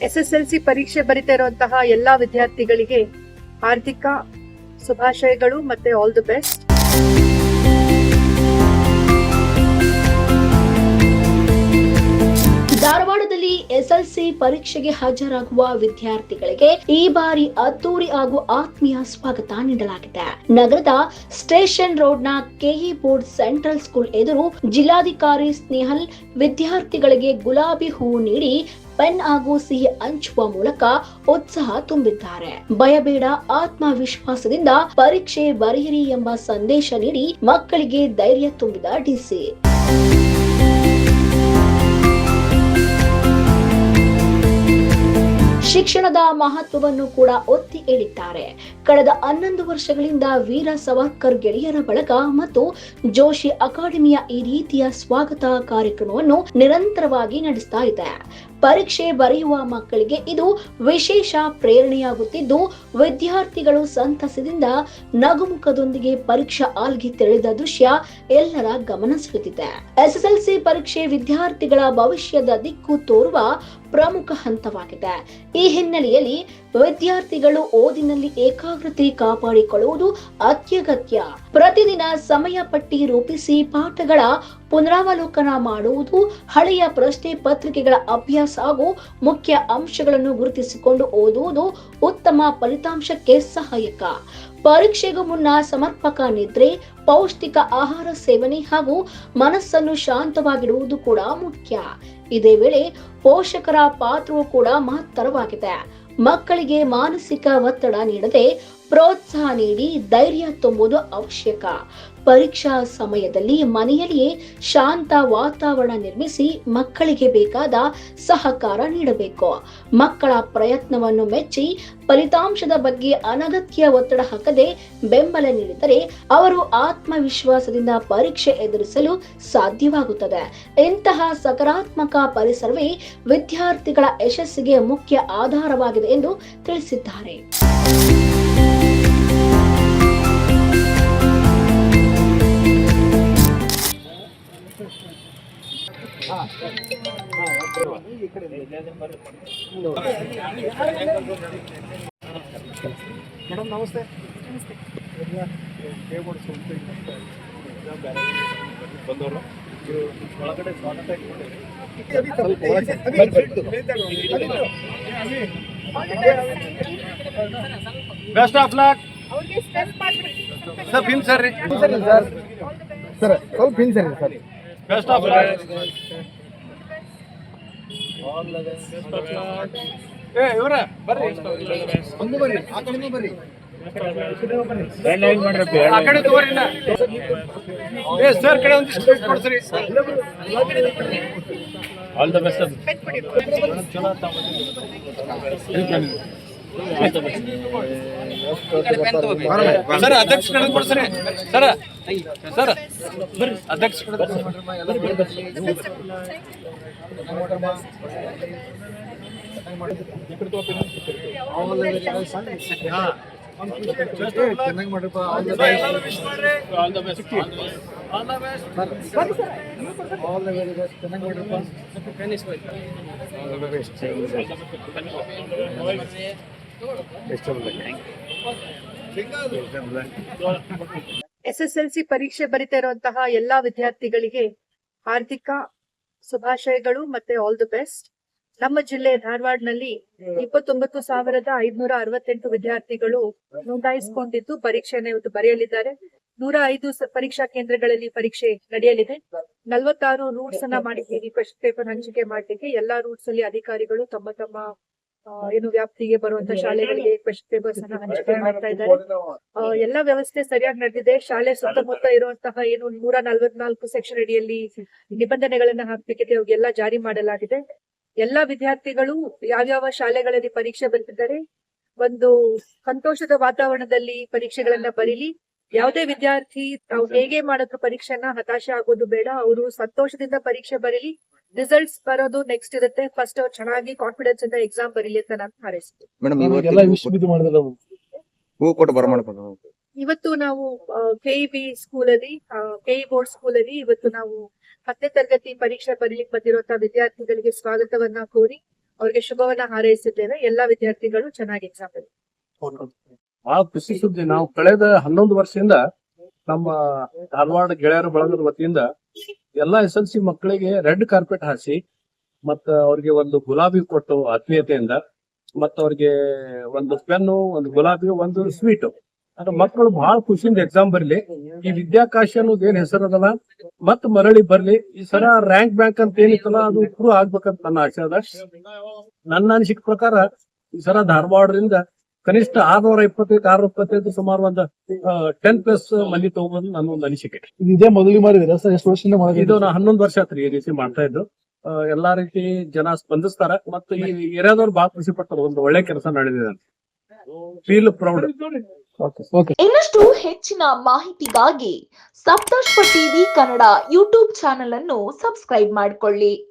SSLC ಪರೀಕ್ಷೆ ಬರಿತಾ ಇರುವಂತಹ ಎಲ್ಲಾ ವಿದ್ಯಾರ್ಥಿಗಳಿಗೆ ಹಾರ್ದಿಕ ಶುಭಾಶಯಗಳು ಮತ್ತೆ ಆಲ್ ದಿ ಬೆಸ್ಟ್. ಧಾರವಾಡದಲ್ಲಿ SSLC ಪರೀಕ್ಷೆಗೆ ಹಾಜರಾಗುವ ವಿದ್ಯಾರ್ಥಿಗಳಿಗೆ ಈ ಬಾರಿ ಅದ್ದೂರಿ ಹಾಗೂ ಆತ್ಮೀಯ ಸ್ವಾಗತ ನೀಡಲಾಗಿದೆ. ನಗರದ ಸ್ಟೇಷನ್ ರೋಡ್ನ KE ಬೋರ್ಡ್ ಸೆಂಟ್ರಲ್ ಸ್ಕೂಲ್ ಎದುರು ಜಿಲ್ಲಾಧಿಕಾರಿ ಸ್ನೇಹಲ್ ವಿದ್ಯಾರ್ಥಿಗಳಿಗೆ ಗುಲಾಬಿ ಹೂವು ನೀಡಿ ಪೆನ್ ಹಾಗೂ ಸಿಹಿ ಹಂಚುವ ಮೂಲಕ ಉತ್ಸಾಹ ತುಂಬಿದ್ದಾರೆ. ಭಯಬೇಡ, ಆತ್ಮವಿಶ್ವಾಸದಿಂದ ಪರೀಕ್ಷೆ ಬರೆಯಿರಿ ಎಂಬ ಸಂದೇಶ ನೀಡಿ ಮಕ್ಕಳಿಗೆ ಧೈರ್ಯ ತುಂಬಿದ DC. ಶಿಕ್ಷಣದ ಮಹತ್ವವನ್ನು ಕೂಡ ಒತ್ತಿ ಹೇಳಿದ್ದಾರೆ. ಕಳೆದ 11 ವರ್ಷಗಳಿಂದ ವೀರ ಸವರ್ಕರ್ ಗೆಳೆಯರ ಬಳಗ ಮತ್ತು ಜೋಶಿ ಅಕಾಡೆಮಿಯ ಈ ರೀತಿಯ ಸ್ವಾಗತ ಕಾರ್ಯಕ್ರಮವನ್ನು ನಿರಂತರವಾಗಿ ನಡೆಸ್ತಾ ಇದೆ. ಪರೀಕ್ಷೆ ಬರೆಯುವ ಮಕ್ಕಳಿಗೆ ಇದು ವಿಶೇಷ ಪ್ರೇರಣೆಯಾಗುತ್ತಿದ್ದು, ವಿದ್ಯಾರ್ಥಿಗಳು ಸಂತಸದಿಂದ ನಗುಮುಖದೊಂದಿಗೆ ಪರೀಕ್ಷಾ ಹಾಲ್ಗೆ ತೆರಳಿದ ದೃಶ್ಯ ಎಲ್ಲರ ಗಮನ ಸೆಳೆದಿದೆ. SSLC ಪರೀಕ್ಷೆ ವಿದ್ಯಾರ್ಥಿಗಳ ಭವಿಷ್ಯದ ದಿಕ್ಕು ತೋರುವ ಪ್ರಮುಖ ಹಂತವಾಗಿದೆ. ಈ ಹಿನ್ನೆಲೆಯಲ್ಲಿ ವಿದ್ಯಾರ್ಥಿಗಳು ಓದಿನಲ್ಲಿ ಏಕಾಗ್ರತೆ ಕಾಪಾಡಿಕೊಳ್ಳುವುದು ಅತ್ಯಗತ್ಯ. ಪ್ರತಿದಿನ ಸಮಯ ಪಟ್ಟಿ ರೂಪಿಸಿ ಪಾಠಗಳ ಪುನರಾವಲೋಕನ ಮಾಡುವುದು, ಹಳೆಯ ಪ್ರಶ್ನೆ ಪತ್ರಿಕೆಗಳ ಅಭ್ಯಾಸ ಹಾಗೂ ಮುಖ್ಯ ಅಂಶಗಳನ್ನು ಗುರುತಿಸಿಕೊಂಡು ಓದುವುದು ಉತ್ತಮ ಫಲಿತಾಂಶಕ್ಕೆ ಸಹಾಯಕ. ಪರೀಕ್ಷೆಗೂ ಮುನ್ನ ಸಮರ್ಪಕ ನಿದ್ರೆ, ಪೌಷ್ಟಿಕ ಆಹಾರ ಸೇವನೆ ಹಾಗೂ ಮನಸ್ಸನ್ನು ಶಾಂತವಾಗಿಡುವುದು ಕೂಡ ಮುಖ್ಯ. ಇದೇ ವೇಳೆ ಪೋಷಕರ ಪಾತ್ರವೂ ಕೂಡ ಮಹತ್ತರವಾಗಿದೆ. ಮಕ್ಕಳಿಗೆ ಮಾನಸಿಕ ಒತ್ತಡ ನೀಡದೆ ಪ್ರೋತ್ಸಾಹ ನೀಡಿ ಧೈರ್ಯ ತುಂಬುವುದು ಅವಶ್ಯಕ. ಪರೀಕ್ಷಾ ಸಮಯದಲ್ಲಿ ಮನೆಯಲ್ಲಿಯೇ ಶಾಂತ ವಾತಾವರಣ ನಿರ್ಮಿಸಿ ಮಕ್ಕಳಿಗೆ ಬೇಕಾದ ಸಹಕಾರ ನೀಡಬೇಕು. ಮಕ್ಕಳ ಪ್ರಯತ್ನವನ್ನು ಮೆಚ್ಚಿ ಫಲಿತಾಂಶದ ಬಗ್ಗೆ ಅನಗತ್ಯ ಒತ್ತಡ ಹಾಕದೆ ಬೆಂಬಲ ನೀಡಿದರೆ ಅವರು ಆತ್ಮವಿಶ್ವಾಸದಿಂದ ಪರೀಕ್ಷೆ ಎದುರಿಸಲು ಸಾಧ್ಯವಾಗುತ್ತದೆ. ಇಂತಹ ಸಕಾರಾತ್ಮಕ ಪರಿಸರವೇ ವಿದ್ಯಾರ್ಥಿಗಳ ಯಶಸ್ಸಿಗೆ ಮುಖ್ಯ ಆಧಾರವಾಗಿದೆ ಎಂದು ತಿಳಿಸಿದ್ದಾರೆ. ಮೇಡಮ್ ನಮಸ್ತೆ. ಬಂದವರು ಒಳಗಡೆ ಸ್ವಾಗತ best of luck sir. Pin sir ರೀ ಸರ್ ಸ್ವಲ್ಪ pin sir sir. Best of luck. ಇವರ ಬರ್ರಿ ಒಂದು ಬರ್ರಿ, ಆ ಕಡೆ ಬರ್ರಿ, ಆ ಕಡೆ ತಗೋರಿ. ಸರ್ ಕಡೆ ಒಂದಿಷ್ಟು ಕೊಡ್ಸ್ರಿ. All the best. ಸರ್ ಅಧ್ಯಕ್ಷ ಕಡೆ ಕೊಡ್ಸ್ರಿ. ಸರ್ ಸರ್ ಬರ್ರಿ, ಅಧ್ಯಕ್ಷ ಕಡೆ ಚೆನ್ನಾಗಿ ಮಾಡ್ರಪ್ಪ. All the best. SSLC ಪರೀಕ್ಷೆ ಬರಿತಾ ಇರುವಂತಹ ಎಲ್ಲಾ ವಿದ್ಯಾರ್ಥಿಗಳಿಗೆ ಹಾರ್ದಿಕ ಶುಭಾಶಯಗಳು ಮತ್ತೆ ಆಲ್ ದಿ ಬೆಸ್ಟ್. ನಮ್ಮ ಜಿಲ್ಲೆ ಧಾರವಾಡನಲ್ಲಿ 29,568 ವಿದ್ಯಾರ್ಥಿಗಳು ನೋಂದಾಯಿಸಿಕೊಂಡಿದ್ದು ಪರೀಕ್ಷೆಯನ್ನು ಇವತ್ತು ಬರೆಯಲಿದ್ದಾರೆ. 105 ಪರೀಕ್ಷಾ ಕೇಂದ್ರಗಳಲ್ಲಿ ಪರೀಕ್ಷೆ ನಡೆಯಲಿದೆ. 46 ರೂಟ್ಸ್ ಅನ್ನ ಮಾಡಿದ್ದೀವಿ ಕ್ವೆಶ್ಚನ್ ಪೇಪರ್ ಹಂಚಿಕೆ ಮಾಡಲಿಕ್ಕೆ. ಎಲ್ಲಾ ರೂಟ್ಸ್ ಅಲ್ಲಿ ಅಧಿಕಾರಿಗಳು ತಮ್ಮ ತಮ್ಮ ಏನು ವ್ಯಾಪ್ತಿಗೆ ಬರುವಂತ ಶಾಲೆಗಳಿಗೆ ಕ್ವೆಶ್ಚನ್ ಪೇಪರ್ಸ್ ಅನ್ನ ಹಂಚಿಕೆ ಮಾಡ್ತಾ ಇದ್ದಾರೆ. ಎಲ್ಲಾ ವ್ಯವಸ್ಥೆ ಸರಿಯಾಗಿ ನಡೆದಿದೆ. ಶಾಲೆ ಸುತ್ತಮುತ್ತ ಇರುವಂತಹ ಏನು 144 ಸೆಕ್ಷನ್ ಅಡಿಯಲ್ಲಿ ನಿಬಂಧನೆಗಳನ್ನ ಹಾಕ್ಬೇಕಿದೆ ಅವೆಲ್ಲ ಜಾರಿ ಮಾಡಲಾಗಿದೆ. ಎಲ್ಲಾ ವಿದ್ಯಾರ್ಥಿಗಳು ಯಾವ್ಯಾವ ಶಾಲೆಗಳಲ್ಲಿ ಪರೀಕ್ಷೆ ಬರೆದಿದ್ದಾರೆ ಒಂದು ಸಂತೋಷದ ವಾತಾವರಣದಲ್ಲಿ ಪರೀಕ್ಷೆಗಳನ್ನ ಬರೀಲಿ. ಯಾವುದೇ ವಿದ್ಯಾರ್ಥಿ ತಾವು ಹೇಗೆ ಮಾಡಿದ್ರು ಪರೀಕ್ಷೆನ ಹತಾಶೆ ಆಗೋದು ಬೇಡ. ಅವರು ಸಂತೋಷದಿಂದ ಪರೀಕ್ಷೆ ಬರೀಲಿ. ರಿಸಲ್ಟ್ಸ್ ಬರೋದು ನೆಕ್ಸ್ಟ್ ಇರುತ್ತೆ. ಫಸ್ಟ್ ಅವ್ರು ಚೆನ್ನಾಗಿ ಕಾನ್ಫಿಡೆನ್ಸ್ ಇಂದ ಎಕ್ಸಾಮ್ ಬರೀಲಿ ಅಂತ ನಾನು ಹಾರೈಸ್ತೀನಿ. ಇವತ್ತು ನಾವು KEB ಸ್ಕೂಲಲ್ಲಿ KE ಬೋರ್ಡ್ ಸ್ಕೂಲಲ್ಲಿ ಇವತ್ತು ನಾವು 10ನೇ ತರಗತಿ ಪರೀಕ್ಷೆ ಬರೀಲಿಕ್ಕೆ ಬಂದಿರುವಂತಹ ವಿದ್ಯಾರ್ಥಿಗಳಿಗೆ ಸ್ವಾಗತವನ್ನ ಕೋರಿ ಅವ್ರಿಗೆ ಶುಭವನ್ನ ಹಾರೈಸಿದ್ದೇವೆ. ಎಲ್ಲಾ ವಿದ್ಯಾರ್ಥಿಗಳು ಚೆನ್ನಾಗಿ ಎಕ್ಸಾಮ್ ಬರೀ. ಬಹಳ ಖುಷಿ ಸುದ್ದಿ. ನಾವು ಕಳೆದ 11 ವರ್ಷದಿಂದ ನಮ್ಮ ಧಾರವಾಡ ಗೆಳೆಯರ ಬಳಗದ ವತಿಯಿಂದ ಎಲ್ಲಾ SLC ಮಕ್ಕಳಿಗೆ ರೆಡ್ ಕಾರ್ಪೆಟ್ ಹಾಸಿ ಮತ್ತ ಅವ್ರಿಗೆ ಒಂದು ಗುಲಾಬಿ ಕೊಟ್ಟು ಆತ್ಮೀಯತೆಯಿಂದ ಮತ್ತ ಅವ್ರಿಗೆ ಒಂದು ಪೆನ್ನು, ಒಂದು ಗುಲಾಬಿ, ಒಂದು ಸ್ವೀಟ್. ಅಂದ್ರೆ ಮಕ್ಕಳು ಬಹಳ ಖುಷಿಯಿಂದ ಎಕ್ಸಾಮ್ ಬರ್ಲಿ. ಈ ವಿದ್ಯಾಕಾಶ ಅನ್ನೋದು ಏನ್ ಹೆಸರದಲ್ಲ ಮತ್ ಮರಳಿ ಬರ್ಲಿ. ಈ ಸಲ ರ್ಯಾಂಕ್ ಬ್ಯಾಂಕ್ ಅಂತ ಏನಿತ್ತಲ್ಲ ಅದು ಇಂಪ್ರೂವ್ ಆಗ್ಬೇಕಂತ ನನ್ನ ಆಶೆ ಅದ. ನನ್ನ ಅನಿಸಿಕೆ ಪ್ರಕಾರ ಈ ಸಲ ಧಾರವಾಡದಿಂದ ಕನಿಷ್ಠ 625 ಸುಮಾರು ಒಂದು 10+ ಮಂದಿ ತಗೋಬಹುದು ನನ್ನ ಒಂದು ಅನಿಸಿಕೆ. ಇದೇ ಮೊದಲಿಗೆ ಮಾಡಿದ್ರೆ ಸರ್, ಎಷ್ಟು ವರ್ಷದಿಂದ ಮಾಡಿದ್ರೆ? ಇದು ನಾ 11 ವರ್ಷ ಆತ್ರಿ ಈ ರೀತಿ ಮಾಡ್ತಾ ಇದ್ದು. ಎಲ್ಲಾ ರೀತಿ ಜನ ಸ್ಪಂದಿಸ್ತಾರ ಮತ್ತು ಈ ಏರಿಯಾದವ್ರು ಬಹಳ ಖುಷಿ ಪಡ್ತಾರ. ಒಂದು ಒಳ್ಳೆ ಕೆಲಸ ನಡೆದಿದೆ ಅಂತ ಫೀಲ್ ಪ್ರೌಡ್. ಇನ್ನಷ್ಟು ಹೆಚ್ಚಿನ ಮಾಹಿತಿಗಾಗಿ ಸಪ್ತರ್ಷಿ ಟಿವಿ ಕನ್ನಡ ಯೂಟ್ಯೂಬ್ ಚಾನೆಲ್ ಅನ್ನು ಸಬ್ಸ್ಕ್ರೈಬ್ ಮಾಡಿಕೊಳ್ಳಿ.